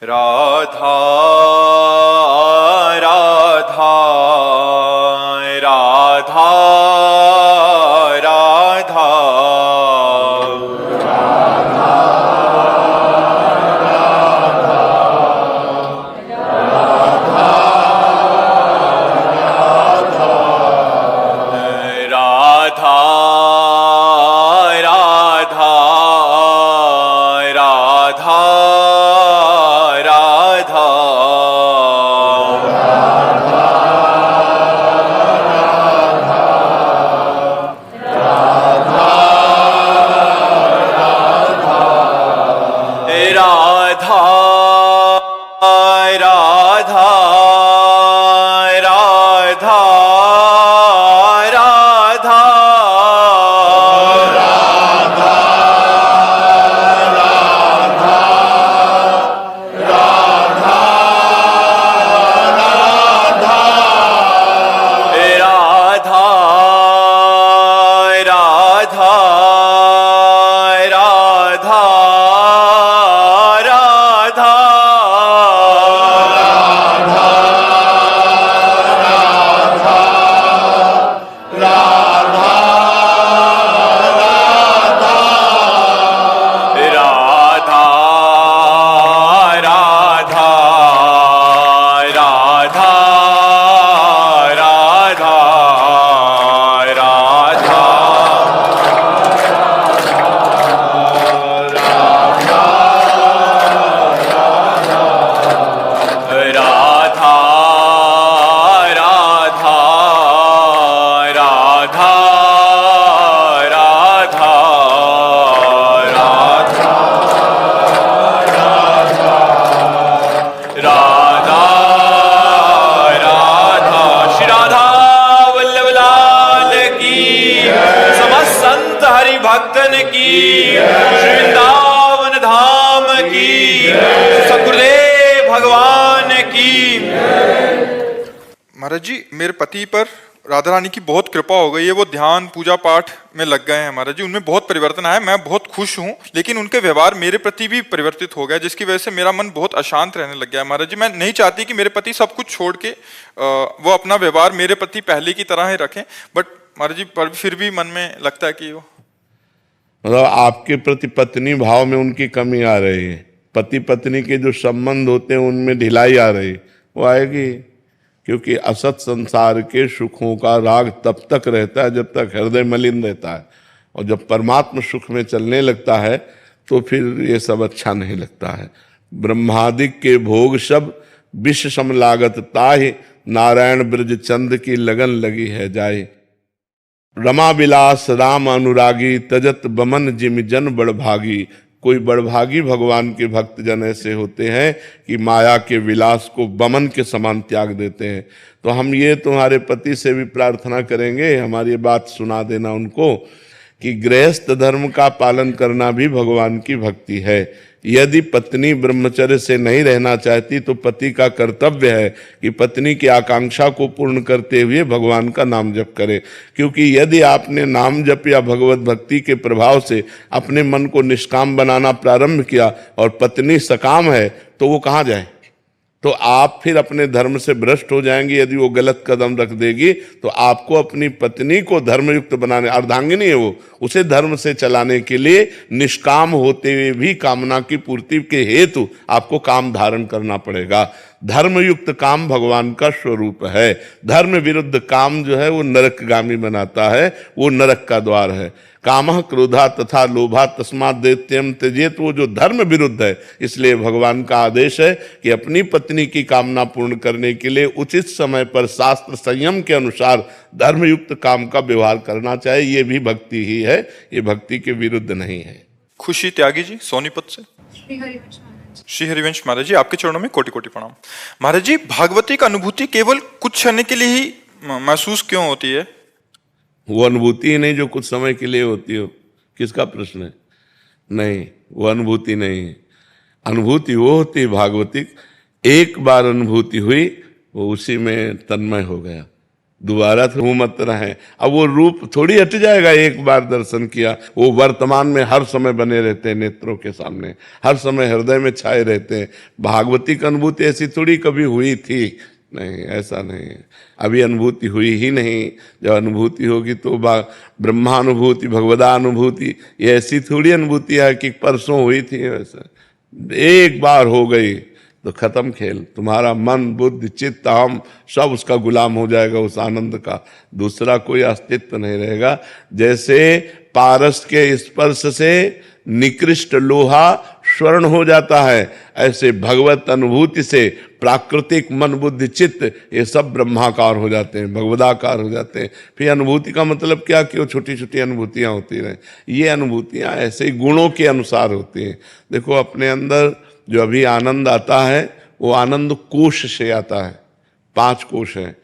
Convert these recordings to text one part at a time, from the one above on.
राधा राधा राधा राधा राधा राधा राधा राधा राधा राधा राधा भक्तन की वृंदावन धाम की सद्गुरुदेव भगवान की। महाराज जी, मेरे पति पर राधा रानी की बहुत कृपा हो गई है। वो ध्यान पूजा पाठ में लग गए हैं महाराज जी। उनमें बहुत परिवर्तन आया, मैं बहुत खुश हूँ। लेकिन उनके व्यवहार मेरे प्रति भी परिवर्तित हो गया, जिसकी वजह से मेरा मन बहुत अशांत रहने लग गया है महाराज जी। मैं नहीं चाहती कि मेरे पति सब कुछ छोड़ के वो अपना व्यवहार मेरे प्रति पहले की तरह ही रखें, बट महाराज जी पर फिर भी मन में लगता है कि वो मतलब आपके प्रति पत्नी भाव में उनकी कमी आ रही है। पति पत्नी के जो संबंध होते हैं उनमें ढिलाई आ रही, वो आएगी। क्योंकि असत संसार के सुखों का राग तब तक रहता है जब तक हृदय मलिन रहता है, और जब परमात्म सुख में चलने लगता है तो फिर ये सब अच्छा नहीं लगता है। ब्रह्मादिक के भोग सब विष सम लागत ताहि, नारायण ब्रज चंद की लगन लगी है जाए। रमा विलास राम अनुरागी, तजत बमन जिम जन बड़भागी। कोई बड़भागी भगवान के भक्त जन ऐसे होते हैं कि माया के विलास को बमन के समान त्याग देते हैं। तो हम ये तुम्हारे पति से भी प्रार्थना करेंगे, हमारी बात सुना देना उनको, कि गृहस्थ धर्म का पालन करना भी भगवान की भक्ति है। यदि पत्नी ब्रह्मचर्य से नहीं रहना चाहती तो पति का कर्तव्य है कि पत्नी की आकांक्षा को पूर्ण करते हुए भगवान का नाम जप करे। क्योंकि यदि आपने नाम जप या भगवत भक्ति के प्रभाव से अपने मन को निष्काम बनाना प्रारंभ किया और पत्नी सकाम है तो वो कहाँ जाए? तो आप फिर अपने धर्म से भ्रष्ट हो जाएंगे। यदि वो गलत कदम रख देगी तो आपको अपनी पत्नी को धर्मयुक्त बनाने, अर्धांगिनी है वो, उसे धर्म से चलाने के लिए निष्काम होते हुए भी कामना की पूर्ति के हेतु आपको काम धारण करना पड़ेगा। धर्मयुक्त काम भगवान का स्वरूप है। धर्म विरुद्ध काम जो है वो नरकगामी बनाता है, वो नरक का द्वार है। कामः क्रोधा तथा लोभा तस्मात् दैत्यम त्यजेत, वो जो धर्म विरुद्ध है। इसलिए भगवान का आदेश है कि अपनी पत्नी की कामना पूर्ण करने के लिए उचित समय पर शास्त्र संयम के अनुसार धर्मयुक्त काम का व्यवहार करना चाहिए। ये भी भक्ति ही है, ये भक्ति के विरुद्ध नहीं है। खुशी त्यागी जी सोनीपत से। श्री हरिवंश महाराज जी, आपके चरणों में कोटि कोटि प्रणाम। महाराज जी, भागवती की अनुभूति केवल कुछ क्षण के लिए ही महसूस क्यों होती है? वो अनुभूति ही नहीं जो कुछ समय के लिए होती हो। किसका प्रश्न है? नहीं, वो अनुभूति नहीं है। अनुभूति वो होती है भागवती, एक बार अनुभूति हुई वो उसी में तन्मय हो गया, दोबारा तो मत रहे। अब वो रूप थोड़ी हट जाएगा, एक बार दर्शन किया। वो वर्तमान में हर समय बने रहते हैं नेत्रों के सामने, हर समय हृदय में छाए रहते हैं। भागवती की अनुभूति ऐसी थोड़ी कभी हुई थी, नहीं, ऐसा नहीं है। अभी अनुभूति हुई ही नहीं। जब अनुभूति होगी तो ब्रह्मानुभूति, भगवदानुभूति, ये ऐसी थोड़ी अनुभूति है कि परसों हुई थी। वैसा एक बार हो गई तो खत्म खेल। तुम्हारा मन, बुद्धि, चित्त, हम सब उसका गुलाम हो जाएगा, उस आनंद का। दूसरा कोई अस्तित्व नहीं रहेगा। जैसे पारस के स्पर्श से निकृष्ट लोहा स्वर्ण हो जाता है, ऐसे भगवत अनुभूति से प्राकृतिक मन, बुद्धि, चित्त ये सब ब्रह्माकार हो जाते हैं, भगवदाकार हो जाते हैं। फिर अनुभूति का मतलब क्या कि वो छोटी छोटी अनुभूतियां होती रहे। ये अनुभूतियां ऐसे ही गुणों के अनुसार होती हैं। देखो अपने अंदर जो अभी आनंद आता है वो आनंद कोश से आता है। 5 कोश हैं,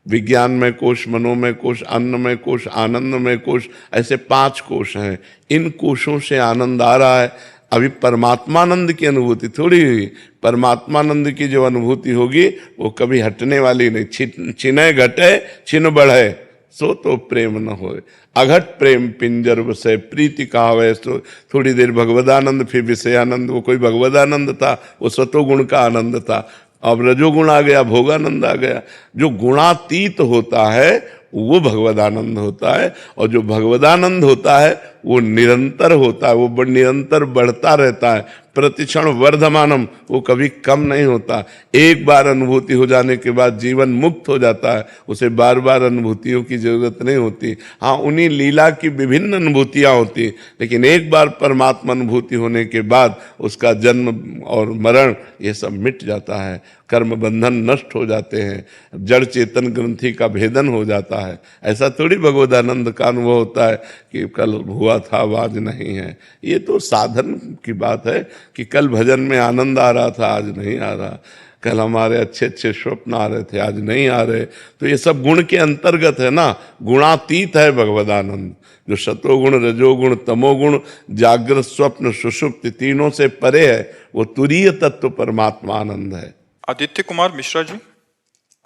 विज्ञानमय कोश, मनोमय कोश, अन्नमय कोश, आनंदमय कोश, ऐसे 5 कोश हैं। इन कोशों से आनंद आ रहा है। अभी परमात्मानंद की अनुभूति थोड़ी हुई। परमात्मानंद की जो अनुभूति होगी वो कभी हटने वाली नहीं। छिने घटे छिन बढ़े, सो तो प्रेम न होए। अघट प्रेम पिंजर बसे, प्रीति कहावे सो। थोड़ी देर भगवदानंद, फिर विषयानंद। वो कोई भगवदानंद था, वो सतोगुण का आनंद था। अब रजोगुण आ गया, भोगानंद आ गया। जो गुणातीत होता है वो भगवदानंद होता है, और जो भगवदानंद होता है वो निरंतर होता है, वो निरंतर बढ़ता रहता है। प्रतिक्षण वर्धमानम, वो कभी कम नहीं होता। एक बार अनुभूति हो जाने के बाद जीवन मुक्त हो जाता है, उसे बार बार अनुभूतियों की जरूरत नहीं होती। हाँ, उन्हीं लीला की विभिन्न अनुभूतियां होती, लेकिन एक बार परमात्मा अनुभूति होने के बाद उसका जन्म और मरण ये सब मिट जाता है। कर्म बंधन नष्ट हो जाते हैं, जड़ चेतन ग्रंथि का भेदन हो जाता है। ऐसा थोड़ी भगवदानंद का अनुभव होता है कि कल हुआ था आज नहीं है। ये तो साधन की बात है कि कल भजन में आनंद आ रहा था, आज नहीं आ रहा। कल हमारे अच्छे अच्छे स्वप्न आ रहे थे, आज नहीं आ रहे। तो ये सब गुण के अंतर्गत है ना, गुणातीत है भगवदानंद। जो सतोगुण, रजोगुण, तमोगुण, जागृत, स्वप्न, सुषुप्ति तीनों से परे है, वो तुरीय तत्व परमात्मा आनंद है। आदित्य कुमार मिश्रा जी,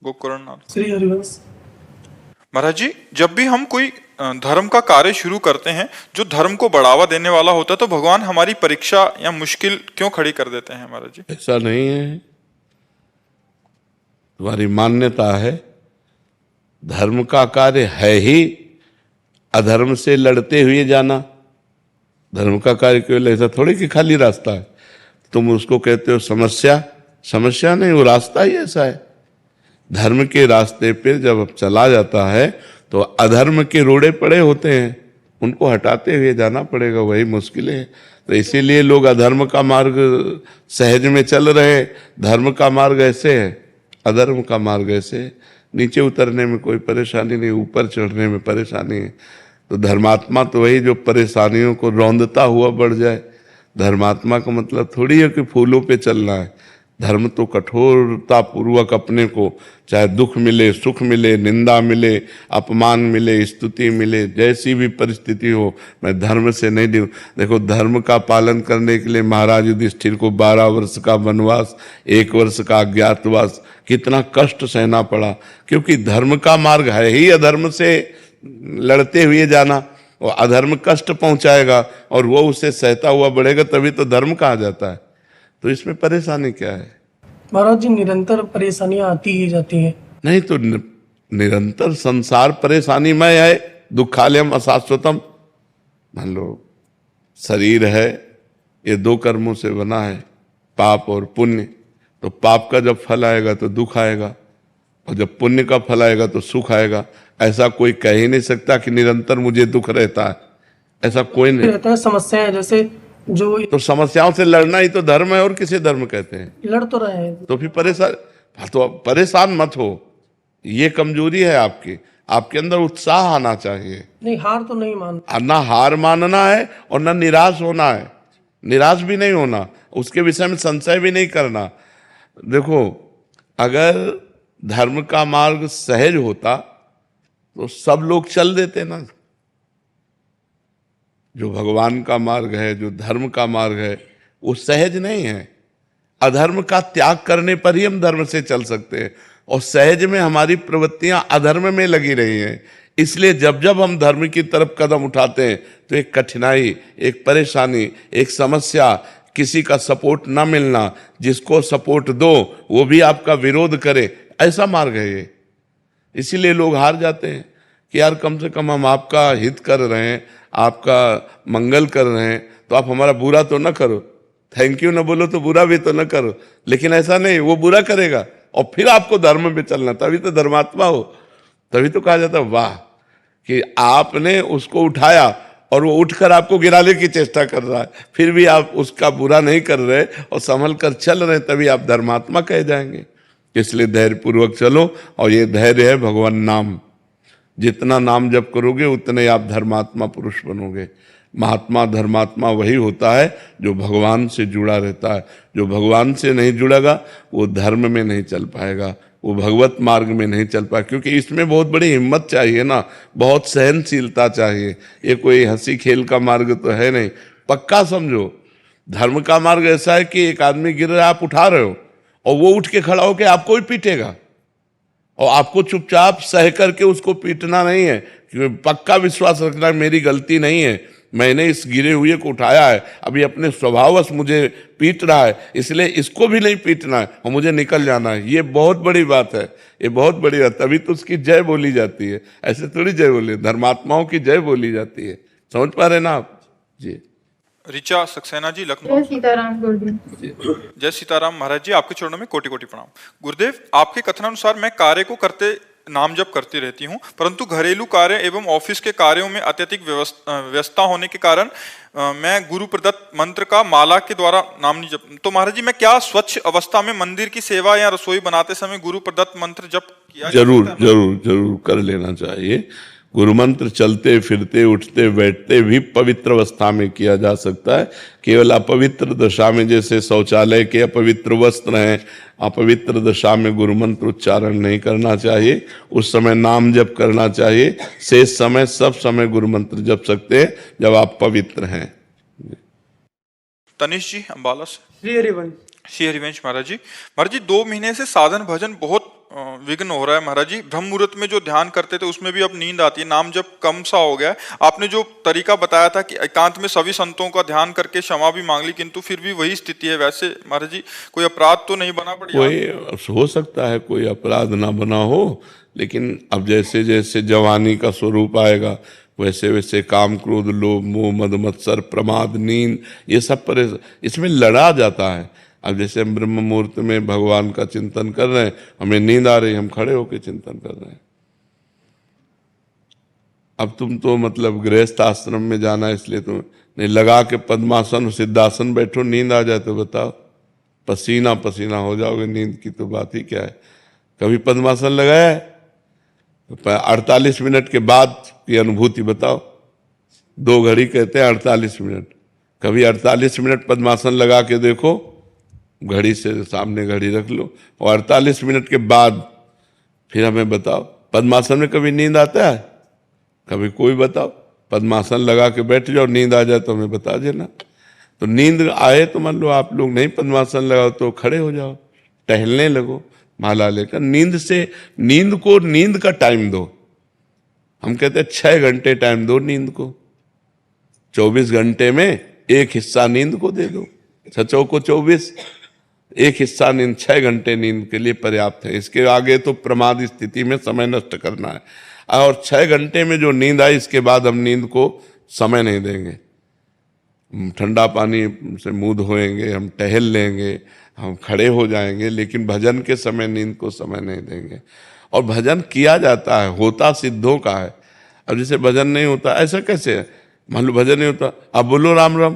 गोकर्ण। श्री हरिवंश। महाराज जी, जब भी हम कोई धर्म का कार्य शुरू करते हैं जो धर्म को बढ़ावा देने वाला होता है, तो भगवान हमारी परीक्षा या मुश्किल क्यों खड़ी कर देते हैं महाराज जी? ऐसा नहीं है, तुम्हारी मान्यता है। धर्म का कार्य है ही अधर्म से लड़ते हुए जाना। धर्म का कार्य केवल ऐसा थोड़ी कि खाली रास्ता है। तुम उसको कहते हो समस्या, समस्या नहीं, वो रास्ता ही ऐसा है। धर्म के रास्ते पे जब चला जाता है तो अधर्म के रोड़े पड़े होते हैं, उनको हटाते हुए जाना पड़ेगा, वही मुश्किल है। तो इसीलिए लोग अधर्म का मार्ग सहज में चल रहे हैं। धर्म का मार्ग ऐसे है, अधर्म का मार्ग ऐसे है। नीचे उतरने में कोई परेशानी नहीं, ऊपर चढ़ने में परेशानी है। तो धर्मात्मा तो वही जो परेशानियों को रौंदता हुआ बढ़ जाए। धर्मात्मा का मतलब थोड़ी है कि फूलों पे चलना है। धर्म तो कठोरता पूर्वक अपने को, चाहे दुख मिले, सुख मिले, निंदा मिले, अपमान मिले, स्तुति मिले, जैसी भी परिस्थिति हो, मैं धर्म से नहीं दूँ। देखो, धर्म का पालन करने के लिए महाराज युधिष्ठिर को 12 वर्ष का वनवास, 1 वर्ष का अज्ञातवास, कितना कष्ट सहना पड़ा, क्योंकि धर्म का मार्ग है ही अधर्म से लड़ते हुए जाना। और अधर्म कष्ट पहुंचाएगा और वो उसे सहता हुआ बढ़ेगा, तभी तो धर्म कहा जाता है। तो इसमें परेशानी क्या है? महाराज जी, निरंतर परेशानियां आती ही जाती हैं। नहीं तो निरंतर संसार परेशानीमय है। दुखालयम अशाश्वतम। मान लो शरीर है, ये 2 कर्मों से बना है, पाप और पुण्य। तो पाप का जब फल आएगा तो दुख आएगा, और जब पुण्य का फल आएगा तो सुख आएगा। ऐसा कोई कह ही नहीं सकता कि निरंतर मुझे दुख रहता है, ऐसा कोई नहीं रहता है। समस्याएं जैसे जो तो समस्याओं से लड़ना ही तो धर्म है, और किसे धर्म कहते हैं? लड़ तो रहे हैं, तो फिर परेशान मत हो। ये कमजोरी है आपकी, आपके अंदर उत्साह आना चाहिए। नहीं, हार तो नहीं मान, ना हार मानना है और ना निराश होना है। निराश भी नहीं होना, उसके विषय में संशय भी नहीं करना। देखो, अगर धर्म का मार्ग सहज होता तो सब लोग चल देते ना। जो भगवान का मार्ग है, जो धर्म का मार्ग है, वो सहज नहीं है। अधर्म का त्याग करने पर ही हम धर्म से चल सकते हैं। और सहज में हमारी प्रवृत्तियां अधर्म में लगी रही हैं। इसलिए जब जब हम धर्म की तरफ कदम उठाते हैं तो एक कठिनाई, एक परेशानी, एक समस्या, किसी का सपोर्ट ना मिलना, जिसको सपोर्ट दो वो भी आपका विरोध करे, ऐसा मार्ग है ये। इसीलिए लोग हार जाते हैं कि यार कम से कम हम आपका हित कर रहे हैं, आपका मंगल कर रहे हैं, तो आप हमारा बुरा तो ना करो, थैंक यू ना बोलो तो बुरा भी तो ना करो। लेकिन ऐसा नहीं, वो बुरा करेगा और फिर आपको धर्म में चलना, तभी तो धर्मात्मा हो। तभी तो कहा जाता वाह कि आपने उसको उठाया और वो उठकर आपको गिराने की चेष्टा कर रहा है, फिर भी आप उसका बुरा नहीं कर रहे और संभल कर चल रहे, तभी आप धर्मात्मा कहे जाएंगे। इसलिए धैर्य पूर्वक चलो, और ये धैर्य है भगवान नाम। जितना नाम जप करोगे उतने आप धर्मात्मा पुरुष बनोगे। महात्मा धर्मात्मा वही होता है जो भगवान से जुड़ा रहता है। जो भगवान से नहीं जुड़ेगा वो धर्म में नहीं चल पाएगा, वो भगवत मार्ग में नहीं चल पाएगा, क्योंकि इसमें बहुत बड़ी हिम्मत चाहिए ना, बहुत सहनशीलता चाहिए। ये कोई हंसी खेल का मार्ग तो है नहीं, पक्का समझो। धर्म का मार्ग ऐसा है कि एक आदमी गिर रहा है, आप उठा रहे हो और वो उठ के खड़ा होकर आपको ही पीटेगा, और आपको चुपचाप सह करके उसको पीटना नहीं है, क्योंकि पक्का विश्वास रखना मेरी गलती नहीं है, मैंने इस गिरे हुए को उठाया है, अभी अपने स्वभाववश मुझे पीट रहा है, इसलिए इसको भी नहीं पीटना है और मुझे निकल जाना है। ये बहुत बड़ी बात है, ये बहुत बड़ी बात, तभी तो उसकी जय बोली जाती है। ऐसे थोड़ी जय बोली, धर्मात्माओं की जय बोली जाती है। समझ पा रहे ना आप जी। ऋचा सक्सेना जी, लखनऊ। जय सीताराम गुरुदेव। जय सीताराम महाराज जी, आपके चरणों में कोटि कोटि प्रणाम। गुरुदेव, आपके कथनानुसार मैं कार्य को करते नाम जप करती रहती हूँ, परंतु घरेलू कार्य एवं ऑफिस के कार्यों में अत्यधिक व्यस्तता होने के कारण मैं गुरु प्रदत्त मंत्र का माला के द्वारा नाम नहीं जप। तो महाराज जी, मैं क्या स्वच्छ अवस्था में मंदिर की सेवा या रसोई बनाते समय गुरु प्रदत्त मंत्र जप किया? जरूर जरूर जरूर कर लेना चाहिए। गुरु मंत्र चलते फिरते उठते बैठते भी पवित्र अवस्था में किया जा सकता है। केवल अपवित्र दशा में, जैसे शौचालय के अपवित्र वस्त्र हैं, अपवित्र दशा में गुरु मंत्र उच्चारण नहीं करना चाहिए, उस समय नाम जप करना चाहिए। शेष समय सब समय गुरु मंत्र जप सकते हैं जब आप पवित्र हैं। तनिष जी अम्बाला से। श्री हरिवंश महाराज जी 2 महीने से साधन भजन बहुत विघ्न हो रहा है महाराज जी। ब्रह्म मुहूर्त में जो ध्यान करते थे उसमें भी अब नींद आती है, नाम जब कम सा हो गया है। आपने जो तरीका बताया था कि एकांत में सभी संतों का ध्यान करके क्षमा भी मांग ली, किंतु फिर भी वही स्थिति है। वैसे महाराज जी कोई अपराध तो नहीं बना पड़ी? कोई हो सकता है कोई अपराध ना बना हो, लेकिन अब जैसे जैसे जवानी का स्वरूप आएगा वैसे वैसे काम क्रोध लोभ मोह मद मत्सर प्रमाद नींद ये सब पर इसमें लड़ा जाता है। अब जैसे हम ब्रह्म मुहूर्त में भगवान का चिंतन कर रहे हैं, हमें नींद आ रही, हम खड़े होकर चिंतन कर रहे हैं। अब तुम तो मतलब गृहस्थ आश्रम में जाना है, इसलिए तुम नहीं लगा के पद्मासन सिद्धासन बैठो, नींद आ जाए तो बताओ, पसीना पसीना हो जाओगे, नींद की तो बात ही क्या है। कभी पद्मासन लगाया है? 48 मिनट के बाद की अनुभूति बताओ। 2 घड़ी कहते हैं 48 मिनट, कभी 48 मिनट पद्मासन लगा के देखो, घड़ी से सामने घड़ी रख लो, और 48 मिनट के बाद फिर हमें बताओ पद्मासन में कभी नींद आता है? कभी कोई बताओ। पद्मासन लगा के बैठ जाओ, नींद आ जाए तो हमें बता देना। तो नींद आए तो मान लो आप लोग नहीं पद्मासन लगाओ तो खड़े हो जाओ, टहलने लगो माला लेकर। नींद को नींद का टाइम दो। हम कहते हैं 6 घंटे टाइम दो नींद को, 24 घंटे में एक हिस्सा नींद को दे दो। 6 को 24, एक हिस्सा नींद, 6 घंटे नींद के लिए पर्याप्त है। इसके आगे तो प्रमाद स्थिति में समय नष्ट करना है, और 6 घंटे में जो नींद आई इसके बाद हम नींद को समय नहीं देंगे। हम ठंडा पानी से मुंह धोएंगे, हम टहल लेंगे, हम खड़े हो जाएंगे, लेकिन भजन के समय नींद को समय नहीं देंगे। और भजन किया जाता है, होता सिद्धों का है। अब जैसे भजन नहीं होता, ऐसा कैसे है? मान लो भजन नहीं होता, अब बोलो राम राम,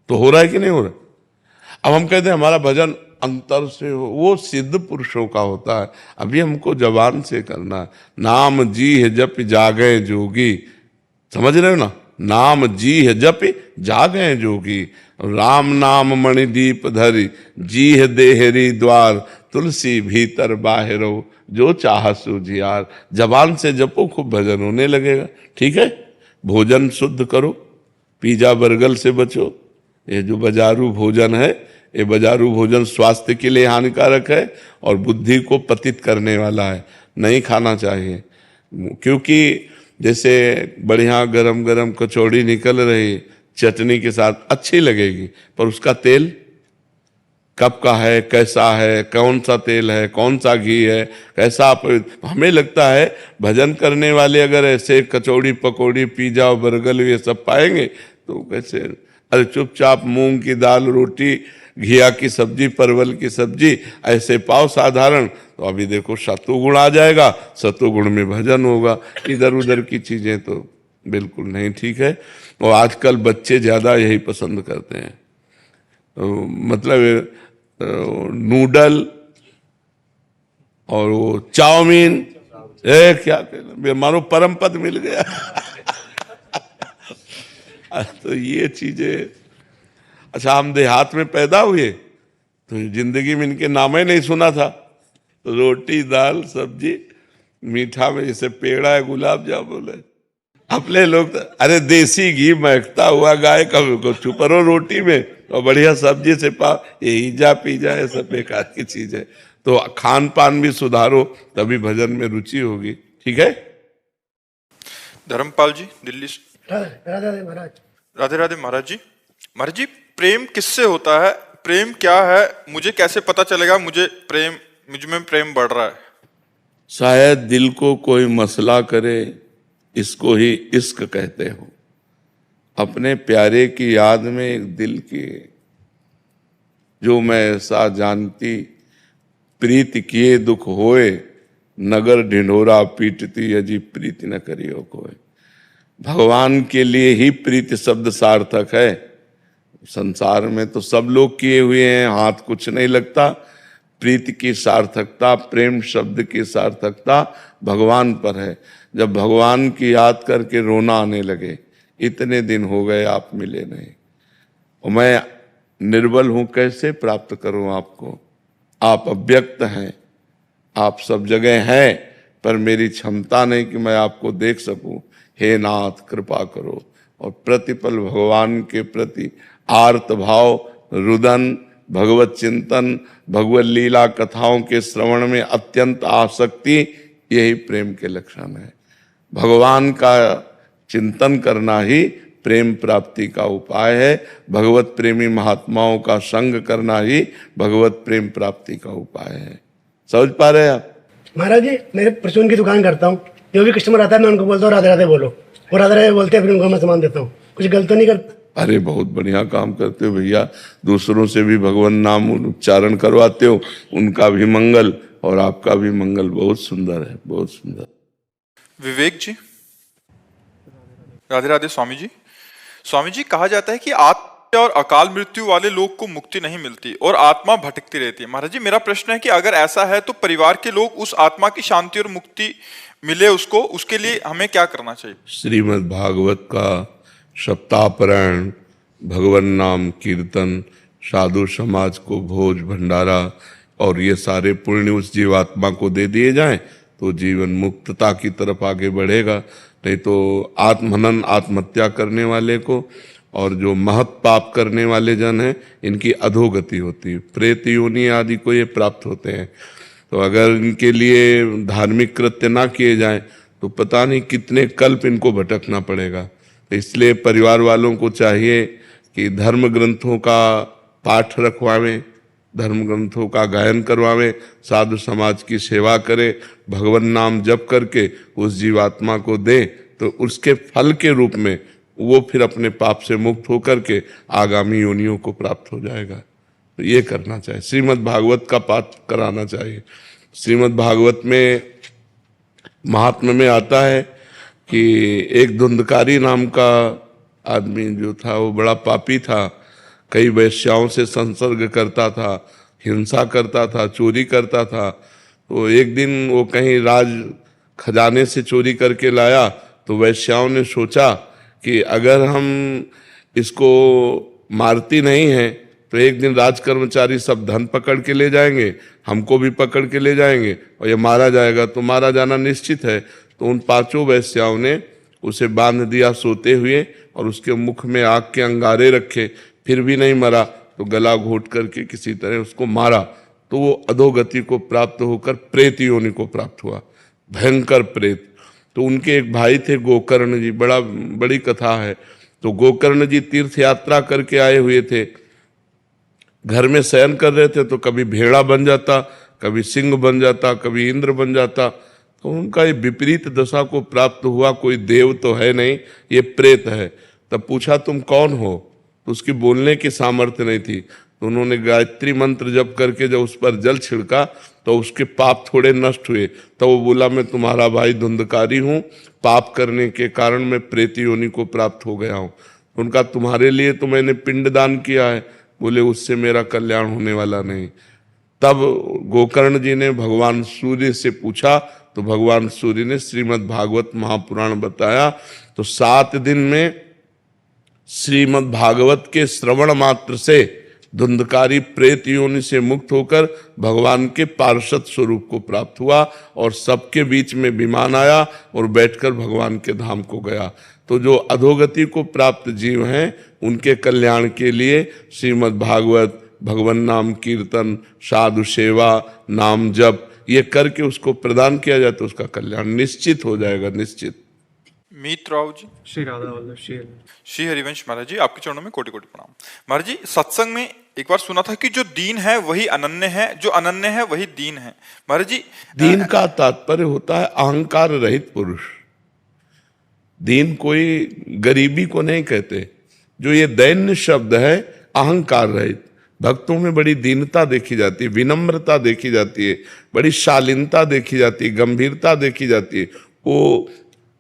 तो हो रहा है कि नहीं हो रहा? अब हम कहते हैं हमारा भजन अंतर से हो, वो सिद्ध पुरुषों का होता है। अभी हमको जबान से करना है। नाम जी है जप जागे जोगी, समझ रहे हो ना? नाम जी है जप जागे जोगी, राम नाम मणिदीप धरी, जी है देहरी द्वार, तुलसी भीतर बाहरो, जो चाह सूझियार। जबान से जपो, खूब भजन होने लगेगा। ठीक है, भोजन शुद्ध करो, पिज्जा बर्गर से बचो। ये जो बाजारू भोजन है ये बाजारू भोजन स्वास्थ्य के लिए हानिकारक है और बुद्धि को पतित करने वाला है, नहीं खाना चाहिए। क्योंकि जैसे बढ़िया गरम गरम कचौड़ी निकल रही चटनी के साथ अच्छी लगेगी, पर उसका तेल कब का है, कैसा है, कौन सा तेल है, कौन सा घी है, कैसा हमें लगता है भजन करने वाले अगर ऐसे कचौड़ी पकौड़ी पिज्जा बर्गर ये सब पाएंगे तो कैसे, अरे चुपचाप मूंग की दाल रोटी घिया की सब्जी परवल की सब्जी ऐसे पाओ साधारण, तो अभी देखो सत्वगुण आ जाएगा, सत्वगुण में भजन होगा। इधर उधर की चीजें तो बिल्कुल नहीं ठीक है। और आजकल बच्चे ज्यादा यही पसंद करते हैं, मतलब नूडल और वो चाउमीन, क्या कहना, मानो परम पद मिल गया। तो ये चीजें, अच्छा हम देहात में पैदा हुए तो जिंदगी में इनके नाम ही नहीं सुना था। तो रोटी दाल सब्जी, मीठा में जैसे पेड़ा है गुलाब जामुन है, अपने लोग अरे देसी घी महकता हुआ गाय का छुपरो रोटी में और बढ़िया सब्जी से पाव, ये ईजा पीजा है सब बेकार की चीज है। तो खान पान भी सुधारो तभी भजन में रुचि होगी। ठीक है। धर्मपाल जी दिल्ली से। राधे महाराज। राधे राधे महाराज जी। महाराज जी, प्रेम किससे होता है, प्रेम क्या है, मुझे कैसे पता चलेगा मुझ में प्रेम बढ़ रहा है? शायद दिल को कोई मसला करे, इसको ही इश्क कहते हो। अपने प्यारे की याद में एक दिल की जो मैं ऐसा जानती, प्रीत किए दुख होए, नगर ढिंढोरा पीटती अजी प्रीति न करियो कोई। भगवान के लिए ही प्रीति शब्द सार्थक है। संसार में तो सब लोग किए हुए हैं, हाथ कुछ नहीं लगता। प्रीति की सार्थकता, प्रेम शब्द की सार्थकता भगवान पर है। जब भगवान की याद करके रोना आने लगे, इतने दिन हो गए आप मिले नहीं, और मैं निर्बल हूं, कैसे प्राप्त करूं आपको? आप अव्यक्त हैं, आप सब जगह हैं, पर मेरी क्षमता नहीं कि मैं आपको देख सकूं। हे नाथ कृपा करो। और प्रतिपल भगवान के प्रति आर्त भाव, रुदन, भगवत चिंतन, भगवत लीला कथाओं के श्रवण में अत्यंत आसक्ति, यही प्रेम के लक्षण है। भगवान का चिंतन करना ही प्रेम प्राप्ति का उपाय है। भगवत प्रेमी महात्माओं का संग करना ही भगवत प्रेम प्राप्ति का उपाय है। समझ पा रहे हैं आप? महाराज जी, मैं परचून की दुकान करता हूँ, जो भी कस्टमर आता है मैं उनको बोलता हूँ राधे राधे बोलो, वो राधे राधे बोलते हैं, फिर उनको मैं सामान देता हूँ। कुछ गलत तो नहीं करता? अरे बहुत बढ़िया काम करते हो भैया, दूसरों से भी भगवान नाम उच्चारण करवाते हो, उनका भी मंगल और आपका भी मंगल। बहुत सुंदर है, बहुत सुंदर। विवेक जी। राधे राधे स्वामी जी। स्वामी जी, कहा जाता है कि आत्मा और अकाल मृत्यु वाले लोग को मुक्ति नहीं मिलती और आत्मा भटकती रहती है। महाराज जी, मेरा प्रश्न है कि अगर ऐसा है तो परिवार के लोग उस आत्मा की शांति और मुक्ति मिले उसको, उसके लिए हमें क्या करना चाहिए? श्रीमद् भागवत का सप्ताहपारायण, भगवान नाम कीर्तन, साधु समाज को भोज भंडारा और ये सारे पुण्य उस जीवात्मा को दे दिए जाएं तो जीवन मुक्तता की तरफ आगे बढ़ेगा। नहीं तो आत्महनन, आत्महत्या करने वाले को और जो महत पाप करने वाले जन हैं, इनकी अधोगति होती है, प्रेत योनि आदि को ये प्राप्त होते हैं। तो अगर इनके लिए धार्मिक कृत्य ना किए जाएं तो पता नहीं कितने कल्प इनको भटकना पड़ेगा। तो इसलिए परिवार वालों को चाहिए कि धर्म ग्रंथों का पाठ रखवावें, धर्म ग्रंथों का गायन करवावें, साधु समाज की सेवा करें, भगवान नाम जप करके उस जीवात्मा को दें, तो उसके फल के रूप में वो फिर अपने पाप से मुक्त होकर के आगामी योनियों को प्राप्त हो जाएगा। तो ये करना चाहिए। श्रीमद् भागवत का पाठ कराना चाहिए। श्रीमद् भागवत में महात्मा में आता है कि एक धुंधकारी नाम का आदमी जो था वो बड़ा पापी था, कई वैश्याओं से संसर्ग करता था, हिंसा करता था, चोरी करता था। तो एक दिन वो कहीं राज खजाने से चोरी करके लाया, तो वैश्याओं ने सोचा कि अगर हम इसको मारती नहीं हैं तो एक दिन राज कर्मचारी सब धन पकड़ के ले जाएंगे, हमको भी पकड़ के ले जाएंगे और ये मारा जाएगा, तो मारा जाना निश्चित है। तो उन पांचों वैश्याओं ने उसे बांध दिया सोते हुए और उसके मुख में आग के अंगारे रखे, फिर भी नहीं मरा। तो गला घोट करके किसी तरह उसको मारा, तो वो अधोगति को प्राप्त होकर प्रेत योनि को प्राप्त हुआ, भयंकर प्रेत। तो उनके एक भाई थे गोकर्ण जी, बड़ी कथा है। तो गोकर्ण जी तीर्थ यात्रा करके आए हुए थे, घर में शयन कर रहे थे, तो कभी भेड़ा बन जाता, कभी सिंह बन जाता, कभी इंद्र बन जाता। तो उनका ये विपरीत दशा को प्राप्त हुआ। कोई देव तो है नहीं, ये प्रेत है। तब पूछा तुम कौन हो, तो उसकी बोलने की सामर्थ्य नहीं थी। तो उन्होंने गायत्री मंत्र जप करके जब उस पर जल छिड़का तो उसके पाप थोड़े नष्ट हुए। तो वो बोला मैं तुम्हारा भाई धुंधकारी हूँ, पाप करने के कारण मैं प्रेत योनि को प्राप्त हो गया हूँ। उनका तुम्हारे लिए तो मैंने पिंडदान किया है। बोले उससे मेरा कल्याण होने वाला नहीं। तब गोकर्ण जी ने भगवान सूर्य से पूछा, तो भगवान सूर्य ने श्रीमद् भागवत महापुराण बताया। तो 7 दिन में श्रीमद् भागवत के श्रवण मात्र से धुंधकारी प्रेत योनि से मुक्त होकर भगवान के पार्षद स्वरूप को प्राप्त हुआ और सबके बीच में विमान आया और बैठकर भगवान के धाम को गया। तो जो अधोगति को प्राप्त जीव हैं उनके कल्याण के लिए श्रीमद् भागवत, भगवान नाम कीर्तन, साधु सेवा, नाम जप ये करके उसको प्रदान किया जाए तो उसका कल्याण निश्चित हो जाएगा, निश्चित। मीत राव जी, श्री राधा वल्लभ श्री हरिवंश महाराज जी, आपके चरणों में कोटि कोटि प्रणाम। महाराज जी, सत्संग में एक बार सुना था कि जो दीन है वही अनन्य है, जो अनन्य है वही दीन है। महाराज जी, दीन का तात्पर्य होता है अहंकार रहित पुरुष। दीन कोई गरीबी को नहीं कहते। जो ये दैन्य शब्द है अहंकार रहित। भक्तों में बड़ी दीनता देखी जाती है, विनम्रता देखी जाती है, बड़ी शालीनता देखी जाती है, गंभीरता देखी जाती है। वो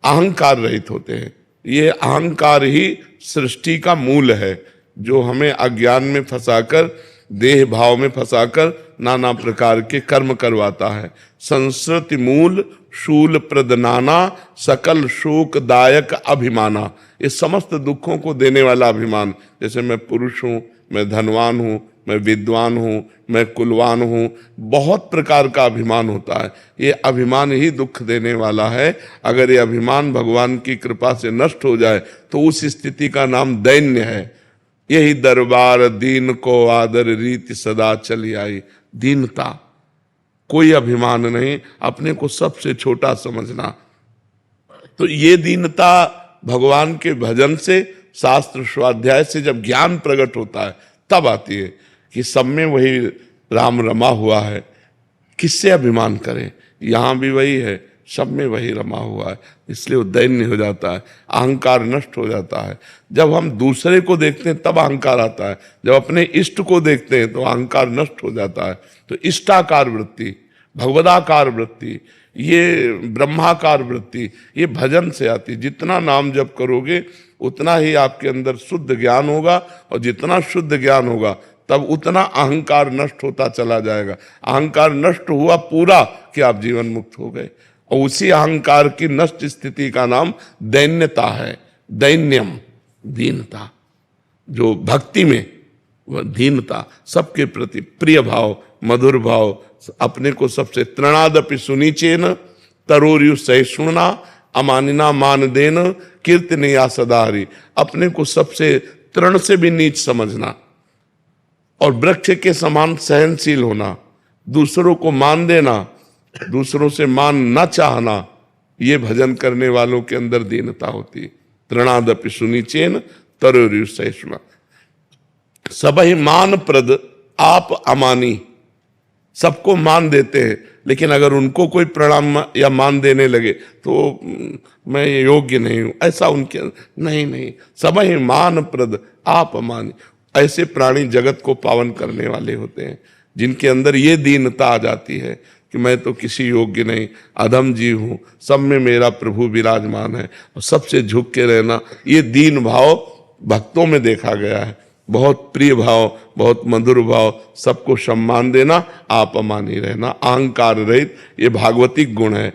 अहंकार रहित होते हैं। ये अहंकार ही सृष्टि का मूल है, जो हमें अज्ञान में फंसाकर, देह भाव में फंसाकर नाना प्रकार के कर्म करवाता है। संस्कृति मूल शूल प्रद नाना, सकल शोकदायक अभिमाना। ये समस्त दुखों को देने वाला अभिमान। जैसे मैं पुरुष हूँ, मैं धनवान हूँ, मैं विद्वान हूँ, मैं कुलवान हूँ, बहुत प्रकार का अभिमान होता है। ये अभिमान ही दुख देने वाला है। अगर ये अभिमान भगवान की कृपा से नष्ट हो जाए तो उस स्थिति का नाम दैन्य है। यही दरबार दीन को आदर रीति सदा चली आई। दीनता, कोई अभिमान नहीं, अपने को सबसे छोटा समझना। तो ये दीनता भगवान के भजन से, शास्त्र स्वाध्याय से जब ज्ञान प्रकट होता है तब आती है कि सब में वही राम रमा हुआ है, किससे अभिमान करें। यहाँ भी वही है, सब में वही रमा हुआ है, इसलिए वो दैन्य हो जाता है, अहंकार नष्ट हो जाता है। जब हम दूसरे को देखते हैं तब अहंकार आता है, जब अपने इष्ट को देखते हैं तो अहंकार नष्ट हो जाता है। तो इष्टाकार वृत्ति, भगवदाकार वृत्ति, ये ब्रह्माकार वृत्ति, ये भजन से आती। जितना नाम जप करोगे उतना ही आपके अंदर शुद्ध ज्ञान होगा, और जितना शुद्ध ज्ञान होगा तब उतना अहंकार नष्ट होता चला जाएगा। अहंकार नष्ट हुआ पूरा कि आप जीवन मुक्त हो गए। और उसी अहंकार की नष्ट स्थिति का नाम दैन्यता है। दैन्यम, दीनता। जो भक्ति में वह दीनता, सबके प्रति प्रिय भाव, मधुर भाव, अपने को सबसे तृणादपि सुनीचेन तरोर्यु सहिष्णुना अमानिना मान देन कीर्तनिया सदाहरी। अपने को सबसे तृण से भी नीच समझना और वृक्ष के समान सहनशील होना, दूसरों को मान देना, दूसरों से मान न चाहना, ये भजन करने वालों के अंदर दीनता होती है। तृणादपि सुनीचेन तरोर्यु सहिष्णुना। सबहि मान प्रद आप अमानी। सबको मान देते हैं, लेकिन अगर उनको कोई प्रणाम या मान देने लगे तो मैं योग्य नहीं हूं, ऐसा उनके नहीं। सबहि मान प्रद आप अमानी। ऐसे प्राणी जगत को पावन करने वाले होते हैं, जिनके अंदर ये दीनता आ जाती है कि मैं तो किसी योग्य नहीं, अधम जीव हूं, सब में मेरा प्रभु विराजमान है। और सबसे झुक के रहना, ये दीन भाव भक्तों में देखा गया है। बहुत प्रिय भाव, बहुत मधुर भाव, सबको सम्मान देना, आप अमानी रहना, अहंकार रहित, ये भागवतिक गुण है।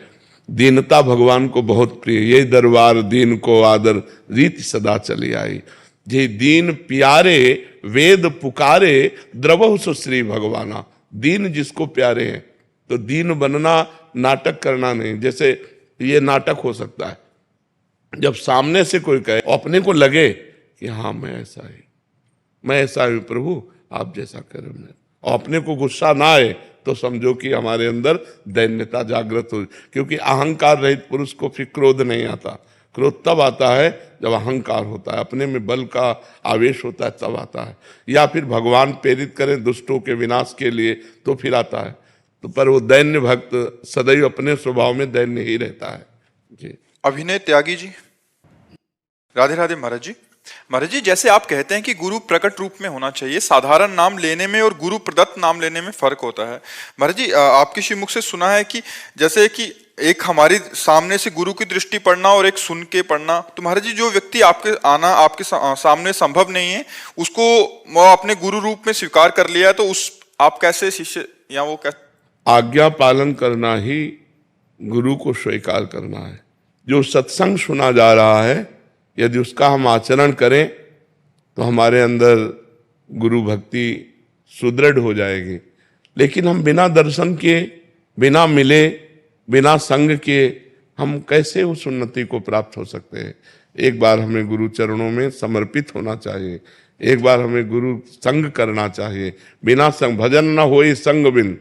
दीनता भगवान को बहुत प्रिय। ये दरबार दीन को आदर रीति सदा चली आई। जे दीन प्यारे वेद पुकारे द्रवहु सुश्री भगवाना। दीन जिसको प्यारे हैं, तो दीन बनना नाटक करना नहीं। जैसे ये नाटक हो सकता है जब सामने से कोई कहे, अपने को लगे कि हाँ मैं ऐसा ही, मैं ऐसा हूं प्रभु, आप जैसा करें मैं, और अपने को गुस्सा ना आए तो समझो कि हमारे अंदर दैन्यता जागृत हो, क्योंकि अहंकार रहित पुरुष को फिर क्रोध नहीं आता। क्रोध तब आता है जब अहंकार होता है, अपने में बल का आवेश होता है तब आता है, या फिर भगवान प्रेरित करें दुष्टों के विनाश के लिए तो फिर आता है। तो पर वो दैन्य भक्त सदैव अपने स्वभाव में दैन्य ही रहता है जी। अभिनय त्यागी जी। राधे राधे महाराज जी। महाराज जी, जैसे आप कहते हैं कि गुरु प्रकट रूप में होना चाहिए, साधारण नाम लेने में और गुरु प्रदत्त नाम लेने में फर्क होता है। महाराज जी, आपके श्रीमुख से सुना है कि जैसे कि एक हमारी सामने से गुरु की दृष्टि पढ़ना और एक सुन के पढ़ना, तो महाराज जी जो व्यक्ति आपके सामने संभव नहीं है उसको अपने गुरु रूप में स्वीकार कर लिया है, तो उस आप कैसे शिष्य या वो कैसे? आज्ञा पालन करना ही गुरु को स्वीकार करना है। जो सत्संग सुना जा रहा है यदि उसका हम आचरण करें तो हमारे अंदर गुरु भक्ति सुदृढ़ हो जाएगी। लेकिन हम बिना दर्शन के, बिना मिले, बिना संग के हम कैसे उस उन्नति को प्राप्त हो सकते हैं? एक बार हमें गुरु चरणों में समर्पित होना चाहिए, एक बार हमें गुरु संग करना चाहिए। बिना संग भजन न होई संग बिन,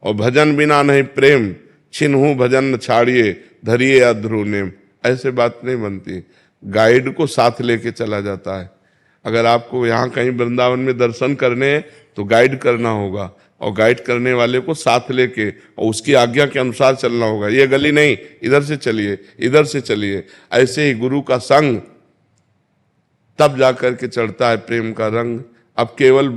और भजन बिना नहीं प्रेम, छिन्हू भजन न छाड़िए धरिए अध्रु नेम। ऐसे बात नहीं बनती। गाइड को साथ लेके चला जाता है। अगर आपको यहाँ कहीं वृंदावन में दर्शन करने हैं तो गाइड करना होगा, और गाइड करने वाले को साथ लेके और उसकी आज्ञा के अनुसार चलना होगा। ये गली नहीं, इधर से चलिए, इधर से चलिए। ऐसे ही गुरु का संग तब जाकर के चढ़ता है प्रेम का रंग। अब केवल